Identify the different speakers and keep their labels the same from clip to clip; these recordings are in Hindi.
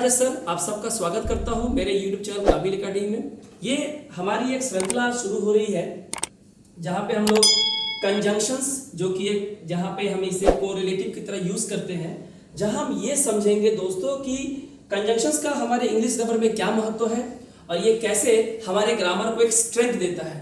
Speaker 1: राजेश सर, आप सबका स्वागत करता हूं मेरे YouTube चैनल काबिल अकेडमी में। ये हमारी एक श्रृंखला शुरू हो रही है जहां पे हम लोग कंजंक्शंस, जो कि एक जहां पे हम इसे कोरिलेटिव की तरह यूज करते हैं, जहां हम ये समझेंगे दोस्तों कि कंजंक्शंस का हमारे इंग्लिश ग्रामर में क्या महत्व है और ये कैसे हमारे ग्रामर को एक स्ट्रेंथ देता है।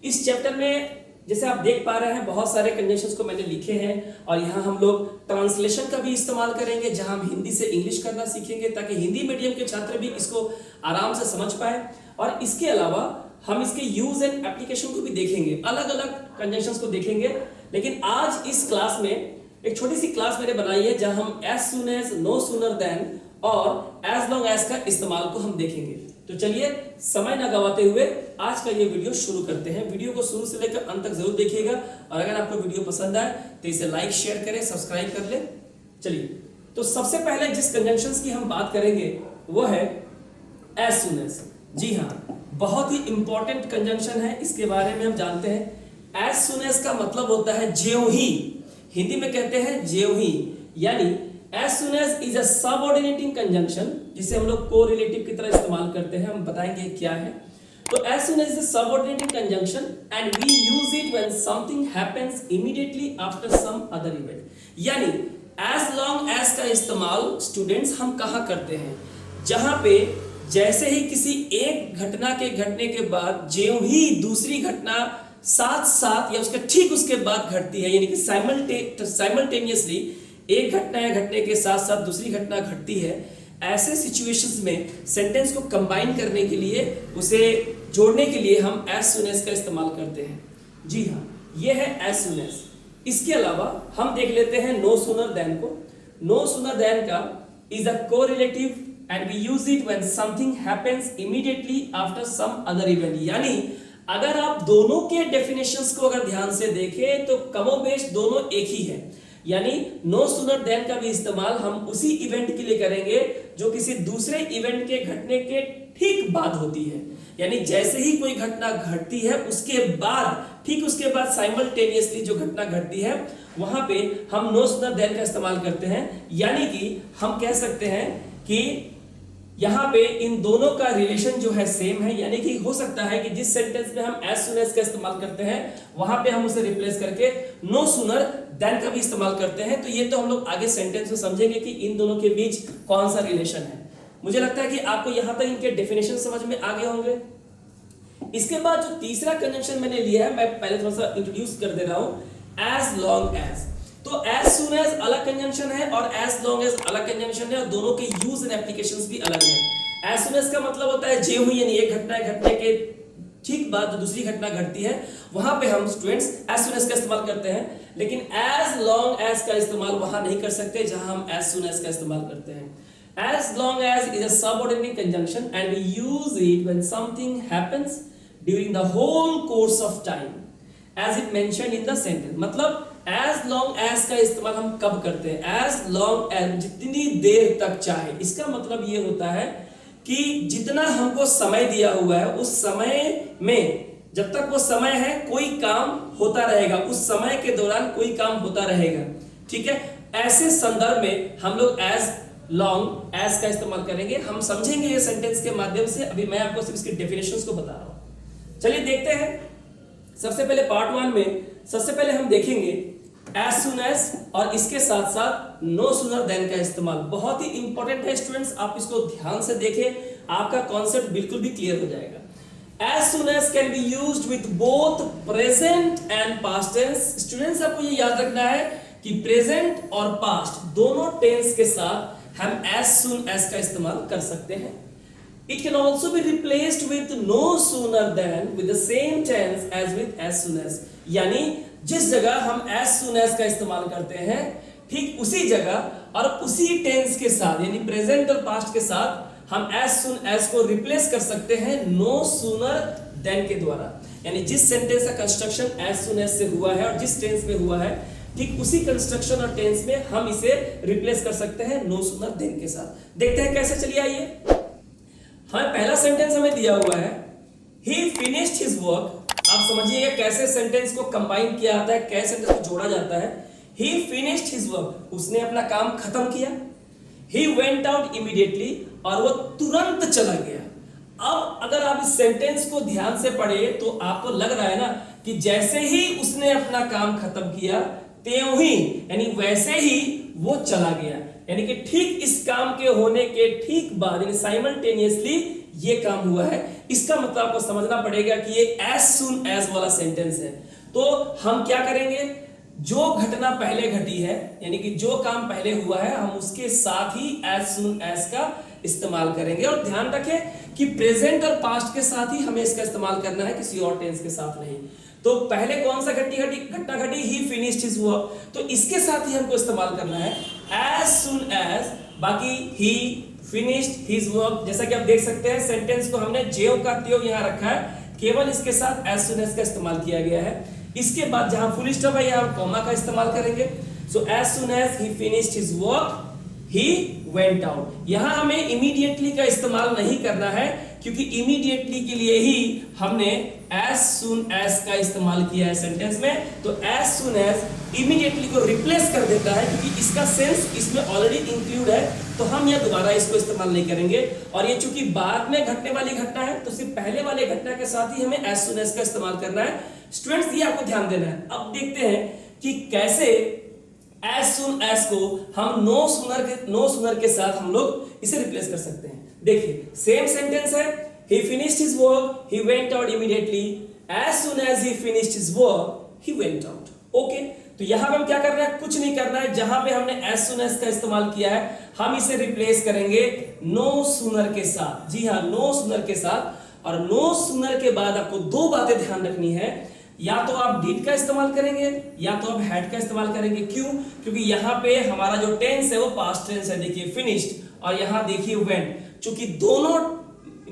Speaker 1: इस चैप्टर में जैसे आप देख पा रहे हैं बहुत सारे कंजंक्शंस को मैंने लिखे हैं और यहाँ हम लोग ट्रांसलेशन का भी इस्तेमाल करेंगे, जहां हम हिंदी से इंग्लिश करना सीखेंगे ताकि हिंदी मीडियम के छात्र भी इसको आराम से समझ पाए। और इसके अलावा हम इसके यूज एंड एप्लीकेशन को भी देखेंगे, अलग अलग कंजंक्शंस को देखेंगे। लेकिन आज इस क्लास में एक छोटी सी क्लास मैंने बनाई है जहां हम as soon as, no sooner then और एज लॉन्ग एज का इस्तेमाल को हम देखेंगे। तो चलिए समय ना गवाते हुए आज का ये वीडियो शुरू करते हैं। वीडियो को शुरू से लेकर अंत तक जरूर देखिएगा और अगर आपको वीडियो पसंद आए तो इसे लाइक शेयर करें, सब्सक्राइब कर ले। चलिए, तो सबसे पहले जिस कंजंक्शंस की हम बात करेंगे वो है एज सुन एज। जी हाँ, बहुत ही इंपॉर्टेंट कंजंक्शन है, इसके बारे में हम जानते हैं। एज सुन एज का मतलब होता है ज्यों ही, हिंदी में कहते हैं ज्यों ही, यानी as soon as is a subordinating conjunction, जिसे हम लोग कोरिलेटिव की तरह इस्तेमाल करते हैं, हम बताएंगे क्या है। तो as soon as is a subordinating conjunction and we use it when something happens immediately after some other event, यानी as long as का इस्तेमाल स्टूडेंट्स हम कहाँ करते हैं, जहां पे जैसे ही किसी एक घटना के घटने के बाद ज्यों ही दूसरी घटना साथ साथ या उसके ठीक उसके बाद घटती है, यानी कि साइमल्टेनियसली एक घटना या घटने के साथ साथ दूसरी घटना घटती है, ऐसे सिचुएशंस में सेंटेंस को कंबाइन करने के लिए, उसे जोड़ने के लिए हम एज सुन एज का इस्तेमाल करते हैं। जी हाँ, ये है एज सुन एज। इसके अलावा हम देख लेते हैं नो सूनर देन को। नो सूनर देन का is a correlative and we use it when something happens immediately after some other event, यानी अगर आप दोनों के डेफिनेशंस को अगर ध्यान से देखें तो कमोबेश दोनों एक ही है। यानी नो सूनर देन का भी इस्तेमाल हम उसी इवेंट के लिए करेंगे जो किसी दूसरे इवेंट के घटने के ठीक बाद होती है, यानी जैसे ही कोई घटना घटती है उसके बाद, ठीक उसके बाद साइमल्टेनियसली जो घटना घटती है वहां पे हम नो सूनर देन का इस्तेमाल करते हैं। यानी कि हम कह सकते हैं कि यहां पे इन दोनों का रिलेशन जो है सेम है, यानी कि हो सकता है कि जिस सेंटेंस में हम एज सुन एज का इस्तेमाल करते हैं वहां पे हम उसे रिप्लेस करके नो सूनर देन का भी इस्तेमाल करते हैं। तो ये तो हम लोग आगे सेंटेंस में समझेंगे कि इन दोनों के बीच कौन सा रिलेशन है। मुझे लगता है कि आपको यहां तक इनके डेफिनेशन समझ में आ गए होंगे। इसके बाद जो तीसरा कंजंक्शन मैंने लिया है, मैं पहले थोड़ा सा इंट्रोड्यूस कर दे रहा हूं, एज लॉन्ग एज। तो एज सुन एज अलग कंजंक्शन है और एज लॉन्ग एज अलग कंजंक्शन है और दोनों के यूज एंड एप्लीकेशंस भी अलग हैं। एज सुन एज का मतलब होता है ज्यों ही, यानी एक घटना घटने के ठीक बाद जो दूसरी घटना घटती है वहां पे हम स्टूडेंट्स एज सुन एज का इस्तेमाल करते हैं। लेकिन एज लॉन्ग एज का इस्तेमाल वहां नहीं कर सकते जहां हम एज सुन एज का इस्तेमाल करते हैं। As long as is a subordinate conjunction and we use it when something happens during the whole course of time as it mentioned in the sentence. मतलब एज लॉन्ग एज का इस्तेमाल हम कब करते हैं? एज लॉन्ग एज, जितनी देर तक चाहे। इसका मतलब ये होता है कि जितना हमको समय दिया हुआ है उस समय में, जब तक वो समय है कोई काम होता रहेगा, उस समय के दौरान कोई काम होता रहेगा। ठीक है, ऐसे संदर्भ में हम लोग एज लॉन्ग एज का इस्तेमाल करेंगे। हम समझेंगे ये सेंटेंस के माध्यम से। अभी मैं आपको सिर्फ इसके डेफिनेशंस को बता रहा हूं। चलिए देखते हैं। सबसे पहले पार्ट 1 में सबसे पहले हम देखेंगे एज सुन एज और इसके साथ साथ नो सूनर देन का इस्तेमाल। बहुत ही इंपॉर्टेंट है स्टूडेंट्स, आप इसको ध्यान से देखें, आपका कॉन्सेप्ट बिल्कुल भी क्लियर हो जाएगा। As soon as can be used with both present and past tense. Students आपको ये याद रखना है कि प्रेजेंट और पास्ट दोनों टेंस के साथ हम एज सुन एज का इस्तेमाल कर सकते हैं। It can also be replaced with no sooner than with the same tense as with as soon as, यानी जिस जगह हम as soon as का इस्तेमाल करते हैं ठीक उसी जगह और उसी टेंस के साथ, यानी प्रेजेंट और पास्ट के साथ हम as soon as को रिप्लेस कर सकते हैं no sooner than के द्वारा। यानी जिस सेंटेंस का कंस्ट्रक्शन as soon as से हुआ है और जिस टेंस में हुआ है ठीक उसी कंस्ट्रक्शन और टेंस में हम इसे रिप्लेस कर सकते हैं no sooner than के साथ। देखते हैं कैसे। चलिए आइए, हमें पहला सेंटेंस हमें दिया हुआ है he finished his work। आप समझिएगा कैसे सेंटेंस को कंबाइन किया जाता है, कैसे सेंटेंस को जोड़ा जाता है। he finished his work, उसने अपना काम खत्म किया। ही वेंट आउट इमीडिएटली, और वो तुरंत चला गया। अब अगर आप इस सेंटेंस को ध्यान से पढ़े तो आपको लग रहा है ना कि जैसे ही उसने अपना काम खत्म किया त्यों ही, यानी वैसे ही वो चला गया, यानी कि ठीक इस काम के होने के ठीक बाद, यानी साइमल्टेनियसली ये काम हुआ है। इसका मतलब आपको समझना पड़ेगा कि ये एज सून एज वाला सेंटेंस है। तो हम क्या करेंगे, जो घटना पहले घटी है, यानी कि जो काम पहले हुआ है, हम उसके साथ ही एज सून एज का इस्तेमाल करेंगे। और ध्यान रखें कि प्रेजेंट और पास्ट के साथ ही हमें इसका इस्तेमाल करना है, किसी और टेंस के साथ नहीं। तो पहले कौन सा घटना घटी, ही फिनिश्ड हिज वर्क, तो इसके साथ ही हमको इस्तेमाल करना है एज सून एज। बाकी ही फिनिश्ड हिज वर्क, जैसा कि आप देख सकते हैं सेंटेंस को हमने ज्यों का त्यों यहां रखा है, केवल इसके साथ एज सून एज का इस्तेमाल किया गया है। इसके बाद जहां फुल स्टॉप है यहां कॉमा का इस्तेमाल करेंगे। So as soon as he finished his work he went out. यहां हमें इमीडिएटली का इस्तेमाल नहीं करना है, क्योंकि इमीडिएटली के लिए ही हमने एज सून एज का इस्तेमाल किया है सेंटेंस में। तो एज सून एज इमीडिएटली को रिप्लेस कर देता है, क्योंकि इसका सेंस इसमें ऑलरेडी इंक्लूड है, तो हम यह दोबारा इसको इस्तेमाल नहीं करेंगे। और ये चूंकि बाद में घटने वाली घटना है, तो सिर्फ पहले वाले घटना के साथ ही हमें एज सून एज का इस्तेमाल करना है। स्टूडेंट्स, ये आपको ध्यान देना है। अब देखते हैं कि कैसे एज सून एज को हम नो सूनर के साथ हम लोग इसे रिप्लेस कर सकते हैं। देखिए, सेम सेंटेंस है, he finished his work, he went out immediately, as soon as he finished his work, he went out. Okay? तो यहां पे हम क्या कर रहे हैं, कुछ नहीं करना है। जहां पे हमने as soon as का इस्तेमाल किया है, हम इसे रिप्लेस करेंगे no sooner के साथ। जी हाँ, no sooner के साथ। और no sooner के बाद आपको दो बातें ध्यान रखनी है, या तो आप did का इस्तेमाल करेंगे या तो आप had का इस्तेमाल करेंगे। क्यों? क्योंकि यहाँ पे हमारा जो टेंस है वो पास्ट टेंस है। देखिए finished, और यहाँ देखिए went, चूंकि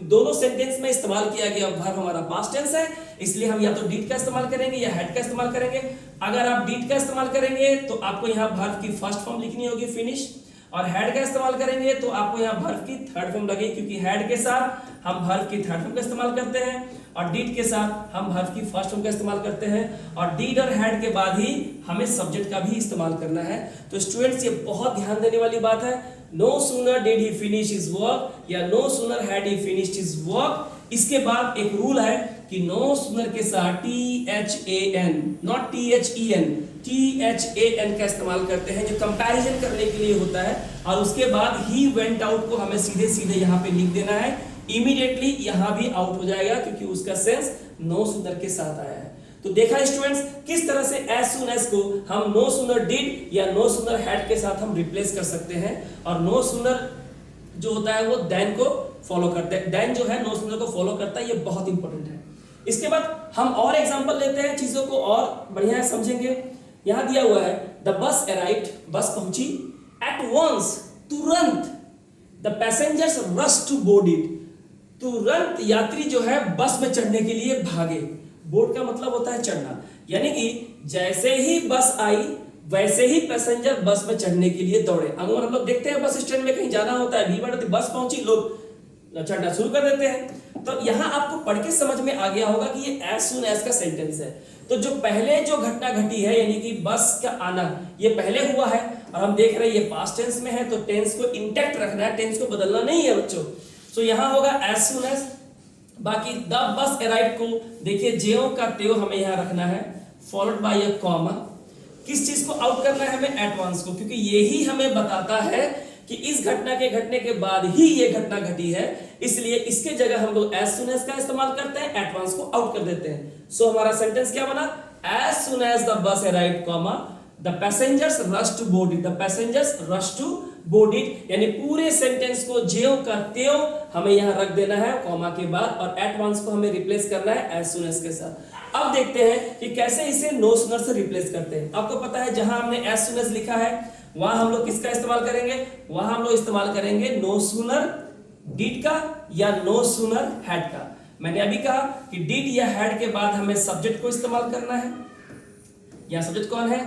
Speaker 1: दोनों सेंटेंस में इस्तेमाल किया गया वर्ब हमारा पास्ट टेंस है, इसलिए हम या तो डिड का इस्तेमाल करेंगे या हैड का इस्तेमाल करेंगे। अगर आप डिड का इस्तेमाल करेंगे तो आपको यहाँ वर्ब की फर्स्ट फॉर्म लिखनी होगी फिनिश, और हैड का इस्तेमाल करेंगे तो आपको यहाँ वर्ब की थर्ड फॉर्म लगेगी, क्योंकि हैड के साथ हम वर्ब की थर्ड फॉर्म का इस्तेमाल करते हैं और डिड के साथ हम वर्ब की फर्स्ट फॉर्म का इस्तेमाल करते हैं। और डिड और हैड के बाद ही हमें सब्जेक्ट का भी इस्तेमाल करना है। तो स्टूडेंट्स, ये बहुत ध्यान देने वाली बात है। No sooner did he finish his work या no sooner had he finished his work। इसके बाद एक रूल है कि no sooner के साथ THAN, not THEN, THAN का इस्तेमाल करते हैं, जो कंपैरिजन करने के लिए होता है। और उसके बाद he went out को हमें सीधे सीधे यहाँ पे लिख देना है, इमीडिएटली यहाँ भी आउट हो जाएगा, क्योंकि उसका सेंस no sooner के साथ आया है। तो देखा स्टूडेंट्स, किस तरह से एज सून एज को हम नो सूनर डिड या नो सूनर हैड के साथ हम रिप्लेस कर सकते हैं। और नो सूनर जो होता है वो देन को फॉलो करता है, देन जो है नो सूनर को फॉलो करता है। ये बहुत इंपॉर्टेंट है। इसके बाद हम और एग्जांपल लेते हैं, चीजों को और बढ़िया समझेंगे। यहां दिया हुआ है द बस अराइव्ड, बस पहुंची, एट वंस, तुरंत, the passengers rush to board it, तुरंत यात्री जो है बस में चढ़ने के लिए भागे। बोर्ड का मतलब होता है चढ़ना, यानी कि जैसे ही बस आई वैसे ही पैसेंजर बस में चढ़ने के लिए दौड़े। अगर हम लोग देखते हैं बस स्टैंड में कहीं जाना होता है, भीड़ बढ़ती, बस पहुंची, लोग चढ़ना शुरू कर देते हैं। तो यहां आपको पढ़ के समझ में आ गया होगा कि ये एज सून एज का सेंटेंस है। तो जो पहले जो घटना घटी है, यानी कि बस का आना, ये पहले हुआ है और हम देख रहे हैं ये पास्ट टेंस में है, तो टेंस को इंटैक्ट रखना है, टेंस को बदलना नहीं है बच्चों। तो यहां होगा एज सून एज। बाकी द बस अराइव्ड को देखिए ज्यों का त्यों हमें यहां रखना है, फॉलोड बाय अ कॉमा। किस चीज को आउट करना है हमें, एट वंस को, क्योंकि यही हमें बताता है कि इस घटना के घटने के बाद ही ये घटना घटी है, इसलिए इसके जगह हम लोग एज सून एज का इस्तेमाल करते हैं, एट वंस को आउट कर देते हैं। सो हमारा सेंटेंस क्या बना, as soon as the bus arrived comma the passengers rush to board it, the passengers rush to board it, यानी पूरे सेंटेंस को ज्यों का त्यों हमें यहां रख देना है कॉमा के बाद, और एट वंस को हमें रिप्लेस करना है एज सून एज के साथ। अब देखते हैं कि कैसे इसे नो सूनर से रिप्लेस करते हैं। आपको पता है जहां हमने एज सून एज लिखा है वहां हम लोग किसका इस्तेमाल करेंगे, वहां हम लोग इस्तेमाल करेंगे नो सूनर डिड का या नो सूनर हैड का। मैंने अभी कहा कि डिड या हैड के बाद हमें सब्जेक्ट को इस्तेमाल करना है। यहां सब्जेक्ट कौन है,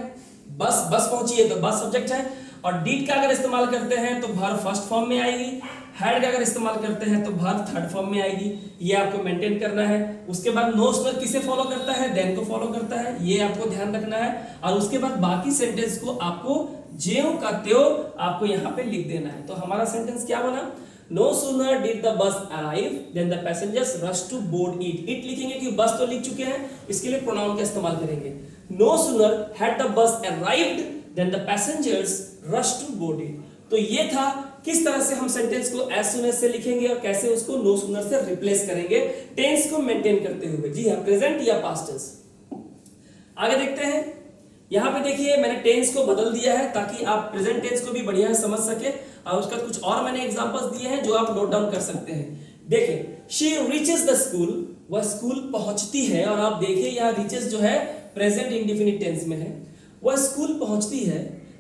Speaker 1: बस पहुंची है तो बस सब्जेक्ट है, और डिड का अगर इस्तेमाल करते हैं तो वर्ब फर्स्ट फॉर्म में आएगी, हैड का अगर इस्तेमाल करते हैं तो वर्ब थर्ड फॉर्म में आएगी, ये आपको मेंटेन करना है। उसके बाद नो सूनर किसे फॉलो करता है, देन को फॉलो करता है, ये आपको ध्यान रखना है। और उसके बाद बाकी सेंटेंस को आपको ज्यों का त्यों आपको यहाँ पे लिख देना है। तो हमारा सेंटेंस क्या बना, no sooner did the bus arrive then the passengers rush to board it. It लिखेंगे कि बस तो लिख चुके हैं, इसके लिए प्रोनाउन का इस्तेमाल करेंगे। No sooner had the bus arrived then the passengers rush to board it. तो ये था किस तरह से हम सेंटेंस को एज सून एज से लिखेंगे और कैसे उसको नो सूनर से रिप्लेस करेंगे टेंस को मेंटेन करते हुए। जी हाँ, प्रेजेंट या पास्ट टेंस। आगे देखते हैं, यहां पे देखिए मैंने टेंस को बदल दिया है ताकि आप प्रेजेंट टेंस को भी बढ़िया समझ सके, और उसका कुछ और मैंने एग्जांपल्स दिए हैं जो आप नोट डाउन कर सकते हैं। देखिए, शी रीचेस द स्कूल, वह स्कूल पहुंचती है, और आप देखिए यहां रीचेस जो है प्रेजेंट इंडेफिनिट टेंस में है। वह स्कूल पहुंचती है,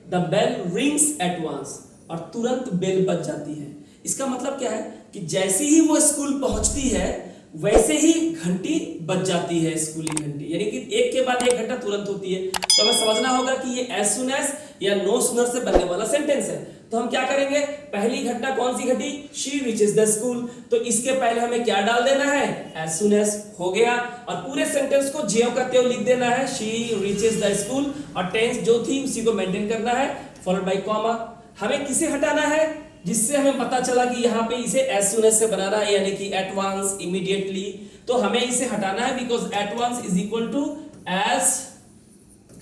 Speaker 1: the bell rings at once, और तुरंत बेल बज जाती है। इसका मतलब क्या है कि जैसे ही वो स्कूल पहुंचती है वैसे ही घंटी बज जाती है, स्कूली घंटी, यानी कि एक के बाद एक घंटा तुरंत होती है। तो हमें समझना होगा कि ये एज सून एज या नो सूनर से बनने वाला सेंटेंस है। तो हम क्या करेंगे, पहली घटना कौन सी घटी, शी रीचेस द स्कूल, तो इसके पहले हमें क्या डाल देना है, एज सून एज हो गया, और पूरे सेंटेंस को ज्यों का त्यों लिख देना है, शी रीचेस द स्कूल, और टेंस जो थी उसी को मेंटेन करना है, फॉलोड बाय कॉमा। हमें किसे हटाना है, जिससे हमें पता चला कि यहाँ पे इसे एज सून एज से बनाना है, यानी कि एट वंस, इमीडिएटली, तो हमें इसे हटाना है, because at once is equal to as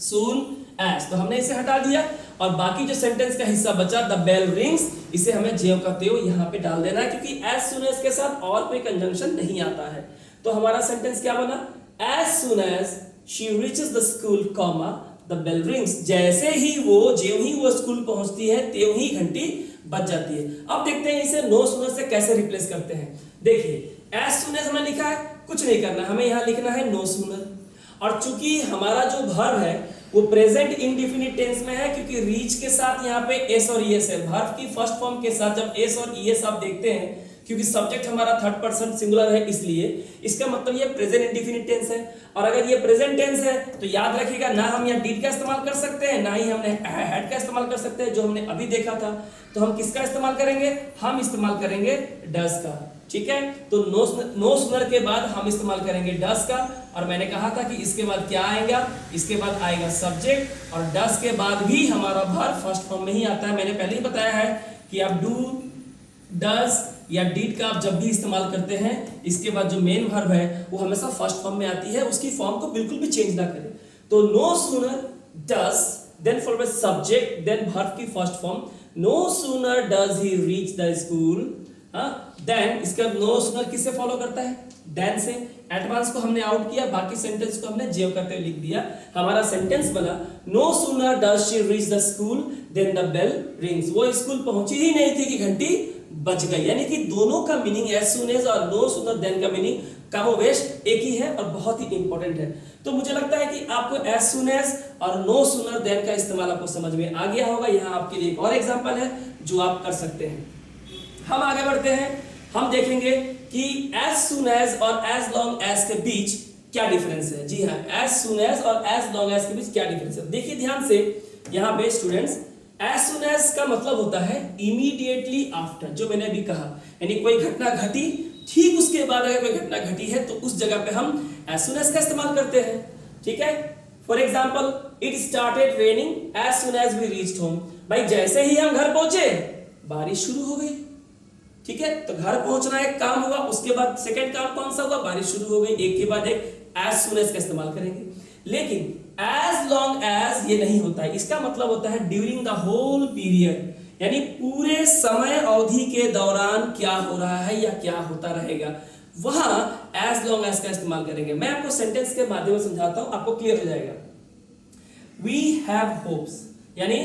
Speaker 1: soon as. तो हमने इसे हटा दिया, और बाकी जो सेंटेंस का हिस्सा बचा, द बेल रिंग्स, इसे हमें ज्यों का त्यों यहाँ पे डाल देना है, क्योंकि एज सून एज के साथ और कोई कंजंक्शन नहीं आता है। तो हमारा सेंटेंस क्या बना, as soon as she reaches the school comma the bell rings, जैसे ही ज्यों ही वो स्कूल पहुंचती है त्यों ही घंटी बज जाती है। अब देखते हैं इसे नो सूनर से कैसे रिप्लेस करते हैं। देखिए, एज सून एज हमने लिखा है, कुछ नहीं करना, हमें यहाँ लिखना है नो सूनर, और चूंकि हमारा जो वर्ब है वो प्रेजेंट इंडेफिनिट टेंस में है, क्योंकि रीच के साथ यहाँ पे एस और ईएस है। वर्ब की फर्स्ट फॉर्म के साथ जब एस और ईएस आप देखते हैं, क्योंकि सब्जेक्ट हमारा थर्ड पर्सन सिंगुलर है, इसलिए इसका मतलब ये प्रेजेंट इंडेफिनिट टेंस है। और अगर ये प्रेजेंट टेंस है तो याद रखिएगा, ना हम यहाँ डिड का इस्तेमाल कर सकते हैं, ना ही हमने हैड का इस्तेमाल कर सकते हैं जो हमने अभी देखा था। तो हम किसका इस्तेमाल करेंगे, हम इस्तेमाल करेंगे डज का। ठीक है, तो नो सूनर के बाद हम इस्तेमाल करेंगे डज का, और मैंने कहा था कि इसके बाद क्या आएगा, इसके बाद आएगा सब्जेक्ट, और डज के बाद भी हमारा वर्ब फर्स्ट फॉर्म में ही आता है। मैंने पहले ही बताया है कि आप डू, डज या डिड का आप जब भी इस्तेमाल करते हैं, इसके बाद जो मेन वर्ब है वो हमेशा फर्स्ट फॉर्म में आती है, उसकी फॉर्म को बिल्कुल भी चेंज ना करें। तो no sooner does, then followed by subject, then verb की first form, no sooner does he reach the school, then इसका नो सूनर किससे फॉलो करता है, देन से। एडवांस को हमने आउट किया, बाकी सेंटेंस को हमने ज्यों करते हुए लिख दिया। हमारा सेंटेंस बना, no sooner does she reach the school then the bell rings, वो स्कूल पहुंची ही नहीं थी कि घंटी बच गई। यानी कि दोनों का मीनिंग एज सून एज और नो सूनर देन का मीनिंग कमोबेश एक ही है और बहुत ही इंपॉर्टेंट है। तो मुझे लगता है कि आपको एज सून एज और नो सूनर देन का इस्तेमाल आपको समझ में आ गया होगा। यहाँ आपके लिए एक और एग्जांपल है जो आप कर सकते हैं। हम आगे बढ़ते हैं, हम देखेंगे कि एज सून एज और एज लॉन्ग एज के बीच क्या डिफरेंस है। जी हाँ, एज सून एज और एज लॉन्ग एज के बीच क्या डिफरेंस है। देखिए ध्यान से, यहाँ पे स्टूडेंट्स, एज सून एज का मतलब होता है इमीडिएटली आफ्टर, जो मैंने अभी कहा, यानी कोई घटना घटी ठीक उसके बाद अगर कोई घटना घटी है तो उस जगह पे हम एज सून एज का इस्तेमाल करते हैं। ठीक है, for example, it started raining as soon as we reached home. भाई जैसे ही हम घर पहुंचे बारिश शुरू हो गई। ठीक है, तो घर पहुंचना एक काम हुआ, उसके बाद सेकंड काम कौन सा हुआ, बारिश शुरू हो गई। एक के बाद एक एज सून एज का इस्तेमाल करेंगे। लेकिन एज लॉन्ग एज ये नहीं होता है, इसका मतलब होता है ड्यूरिंग द होल पीरियड, यानी पूरे समय अवधि के दौरान क्या हो रहा है या क्या होता रहेगा, वहां एज लॉन्ग एज का इस्तेमाल करेंगे। मैं आपको सेंटेंस के माध्यम से समझाता हूं, आपको क्लियर हो जाएगा। वी हैव होप्स, यानी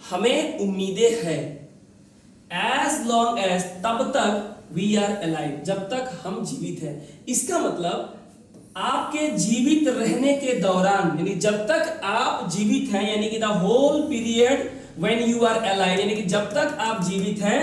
Speaker 1: हमें उम्मीदें हैं, एज लॉन्ग एज तब तक वी आर अलाइव, जब तक हम जीवित हैं। इसका मतलब आपके जीवित रहने के दौरान, यानी जब तक आप जीवित हैं, यानी कि the whole period when you are alive, यानी कि जब तक आप जीवित हैं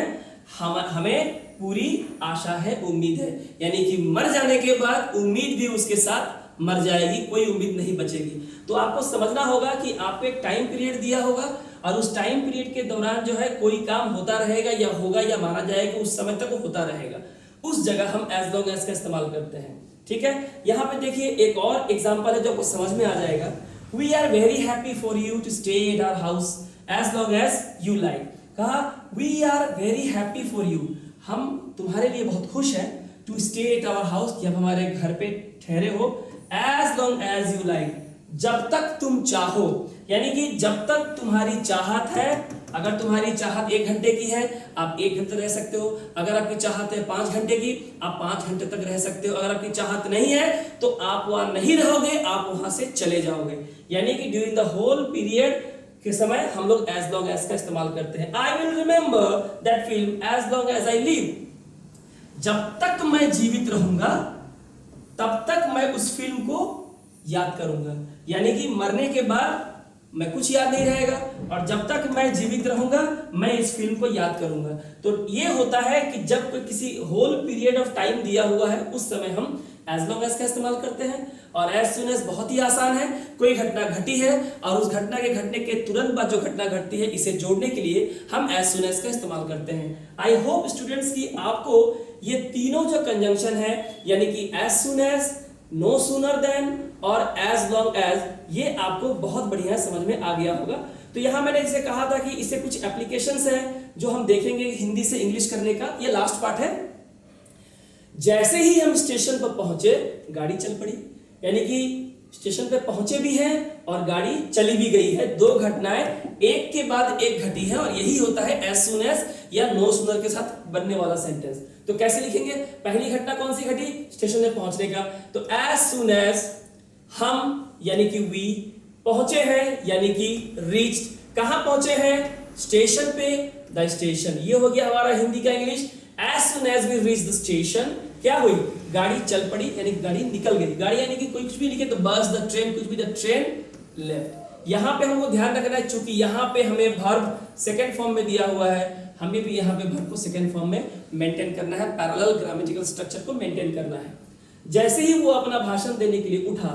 Speaker 1: हमें पूरी आशा है, उम्मीद है। यानी कि मर जाने के बाद उम्मीद भी उसके साथ मर जाएगी, कोई उम्मीद नहीं बचेगी। तो आपको समझना होगा कि आपको एक टाइम पीरियड दिया होगा और उस टाइम पीरियड के दौरान जो है कोई काम होता रहेगा या होगा या माना जाएगा उस समय तक वो होता रहेगा, उस जगह हम एज लॉन्ग एज का इस्तेमाल करते हैं। ठीक है, यहाँ पे देखिए एक और एग्जांपल है जो आपको समझ में आ जाएगा। We are very happy for you to stay at our house as long as you like. कहा we are very happy for you, हम तुम्हारे लिए बहुत खुश हैं, to stay at our house, कि आप हमारे घर पे ठहरे हो, as long as you like, जब तक तुम चाहो, यानी कि जब तक तुम्हारी चाहत है। अगर तुम्हारी चाहत 1 घंटे की है आप 1 घंटे रह सकते हो, अगर आपकी चाहत है 5 घंटे की आप 5 घंटे तक रह सकते हो, अगर आपकी चाहत नहीं है तो आप वहां नहीं रहोगे, आप वहां से चले जाओगे। यानी कि ड्यूरिंग द होल पीरियड के समय हम लोग एज लॉन्ग एज का इस्तेमाल करते हैं। I will remember that film as long as I live, जब तक मैं जीवित रहूंगा तब तक मैं उस फिल्म को याद करूंगा। यानी कि मरने के बाद मैं कुछ याद नहीं रहेगा, और जब तक मैं जीवित रहूंगा मैं इस फिल्म को याद करूंगा। तो ये होता है कि जब कोई किसी होल पीरियड ऑफ टाइम दिया हुआ है उस समय हम एज लॉन्ग एज का इस्तेमाल करते हैं। और एज सून एज बहुत ही आसान है, कोई घटना घटी है और उस घटना के घटने के तुरंत बाद जो घटना घटती है इसे जोड़ने के लिए हम एज सून एज का इस्तेमाल करते हैं। आई होप स्टूडेंट्स की आपको ये तीनों जो कंजंक्शन है यानी कि as soon as, no sooner then और एज लॉन्ग एज, ये आपको बहुत बढ़िया समझ में आ गया होगा। तो यहां मैंने इसे कहा था कि इससे कुछ एप्लीकेशंस हैं जो हम देखेंगे हिंदी से इंग्लिश करने का, ये लास्ट पार्ट है। जैसे ही हम स्टेशन पर पहुंचे गाड़ी चल पड़ी, यानी कि स्टेशन पे पहुंचे भी हैं और गाड़ी चली भी गई है। 2 घटनाएं एक के बाद एक घटी है और यही होता है एज सून एज या नो सूनर के साथ बनने वाला सेंटेंस। तो कैसे लिखेंगे? पहली घटना कौन सी घटी? स्टेशन में पहुंचने का। तो एज सून एज हम यानी कि वी पहुंचे हैं यानी कि रीच्ड। कहां पहुंचे हैं? स्टेशन पे, द स्टेशन। ये हो गया हमारा हिंदी का English. As soon as we reach the station, क्या हुई? गाड़ी चल पड़ी यानी कि गाड़ी निकल गई। गाड़ी यानी कि कोई कुछ भी लिखे तो बस, द ट्रेन, कुछ भी, द ट्रेन लेफ्ट। यहां पे हमको ध्यान रखना है चूंकि यहां पे हमें वर्ब सेकंड फॉर्म में दिया हुआ है, हमें भी यहां पे वर्ब को सेकंड फॉर्म में मेंटेन करना है, पैरेलल ग्रामेटिकल स्ट्रक्चर को मेंटेन करना है। जैसे ही वो अपना भाषण देने के लिए उठा,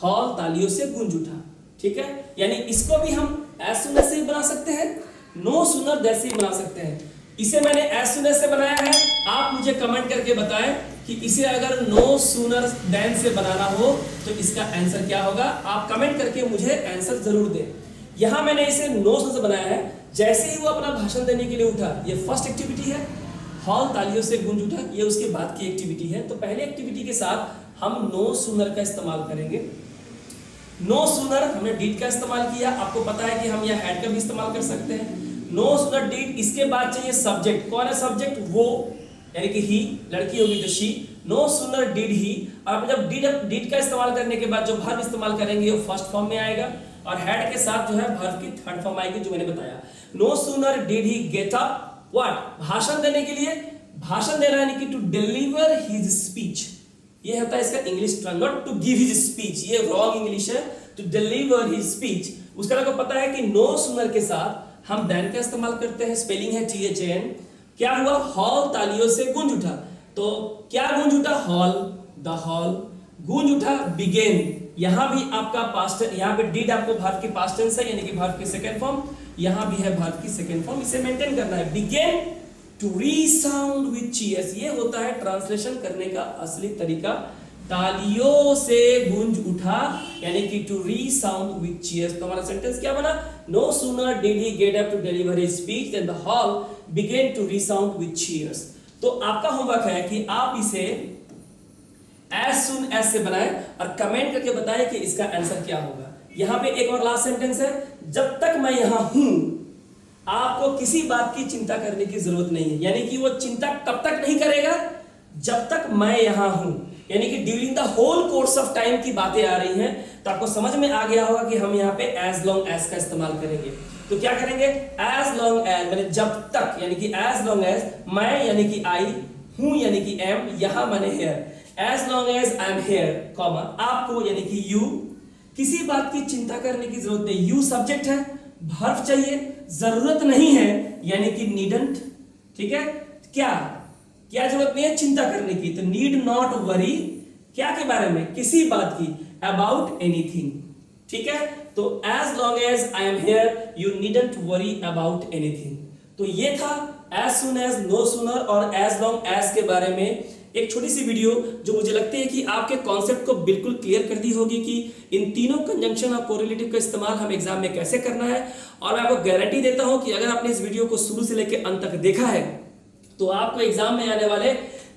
Speaker 1: हॉल तालियों से गूंज उठा। ठीक है, यानी इसको भी हम एज सून एज से बना सकते हैं, नो सूनर देन से बना सकते हैं। इसे मैंने एज सून एज से बनाया है, आप मुझे कमेंट करके बताएं कि इसे अगर नो सूनर देन से बनाना हो तो इसका आंसर क्या होगा। आप कमेंट करके मुझे आंसर जरूर दें। यहां मैंने इसे नो सूनर से बनाया है। जैसे ही वो अपना भाषण देने के लिए उठा, ये फर्स्ट एक्टिविटी है, हॉल तालियों से गूंज उठा, ये उसके बाद की एक्टिविटी है। तो पहले एक्टिविटी के साथ हम नो सूनर का इस्तेमाल करेंगे। नो सूनर हमने डिड का इस्तेमाल किया, आपको पता है कि हम यहाँ हैड का भी इस्तेमाल कर सकते हैं। नो सूनर डिड, इसके बाद चाहिए सब्जेक्ट। कौन है सब्जेक्ट? वो, यानी कि ही, लड़की होगी तो she. No sooner did he. आप जब डिड का इस्तेमाल करने के बाद जो वर्ब इस्तेमाल करेंगे वो फर्स्ट फॉर्म में आएगा और हैड के साथ जो है वर्ब की थर्ड फॉर्म आएगी, जो मैंने बताया। No sooner did he get up, what? भाषण देने के लिए, भाषण देना यानी कि टू डिलीवर हिज स्पीच। ये होता है इसका English term, not to give his speech, ये रॉन्ग इंग्लिश है, टू डिलीवर हिज स्पीच। उसका आपको पता है कि नो सूनर के साथ हम देन का इस्तेमाल करते हैं, स्पेलिंग है THAN। क्या हुआ? हॉल तालियों से गूंज उठा। तो क्या गूंज उठा? Hall, the hall. गूंज उठा, बिगेन। यहां भी आपका पास्ट, यहां पे डिड आपको वर्ब की पास्ट टेंस है यानी कि वर्ब की सेकंड फॉर्म, यहां भी है वर्ब की सेकंड फॉर्म, इसे मेंटेन करना है। Begin to resound with cheers, ये होता है ट्रांसलेशन करने का असली तरीका। तालियों से गूंज उठा यानी कि टू रीसाउंड विद चीयर्स। तो हमारा सेंटेंस क्या बना? No sooner did he get up to deliver his speech then the hall began to resound with cheers. तो आपका होमवर्क है कि आप इसे एज सून एज से बनाएं और कमेंट करके बताएं कि इसका आंसर क्या होगा। यहां पे एक और लास्ट सेंटेंस है, जब तक मैं यहां हूं आपको किसी बात की चिंता करने की जरूरत नहीं है। यानी कि वो चिंता कब तक नहीं करेगा? जब तक मैं यहां हूं, यानी कि during the whole course of time की बातें आ रही हैं। तो आपको समझ में आ गया होगा कि हम यहाँ पे एज लॉन्ग एज का इस्तेमाल करेंगे। तो क्या करेंगे? एज लॉन्ग एज मैंने जब तक, यानी कि एज लॉन्ग एज मैं यानी कि आई, हूं यानी कि एम, यहां मैंने here. As long as I am here, comma आपको यानी कि यू किसी बात की चिंता करने की जरूरत नहीं। यू सब्जेक्ट है, वर्ब चाहिए, जरूरत नहीं है यानी कि नीडंट। ठीक है, क्या जरूरत नहीं है? चिंता करने की। तो नीड नॉट वरी, क्या के बारे में? किसी बात की, अबाउट एनीथिंग। ठीक है, तो as long as I am here you needn't worry about anything. तो ये था as soon as, no sooner और एज लॉन्ग एज के बारे में एक छोटी सी वीडियो, जो मुझे लगती है कि आपके कॉन्सेप्ट को बिल्कुल क्लियर कर दी होगी कि इन तीनों कंजंक्शन और कोरिलेटिव का इस्तेमाल हम एग्जाम में कैसे करना है। और मैं आपको गारंटी देता हूं कि अगर आपने इस वीडियो को शुरू से लेकर अंत तक देखा है तो आपको एग्जाम में आने वाले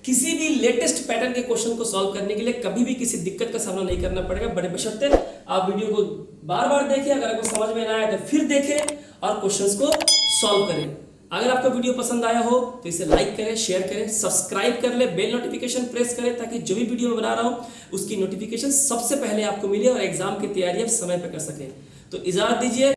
Speaker 1: किसी भी लेटेस्ट पैटर्न के क्वेश्चन को सॉल्व करने के लिए कभी भी किसी दिक्कत का सामना नहीं करना पड़ेगा। बड़े बशर्ते आप वीडियो को बार बार देखें, अगर आपको समझ में ना आए तो फिर देखें और क्वेश्चंस को सॉल्व करें। अगर आपको वीडियो पसंद आया हो तो इसे लाइक करें, शेयर करें, सब्सक्राइब कर ले, बेल नोटिफिकेशन प्रेस करें ताकि जो भी वीडियो मैं बना रहा हूं उसकी नोटिफिकेशन सबसे पहले आपको मिले और एग्जाम की तैयारी आप समय पर कर सकें। तो इजाजत दीजिए।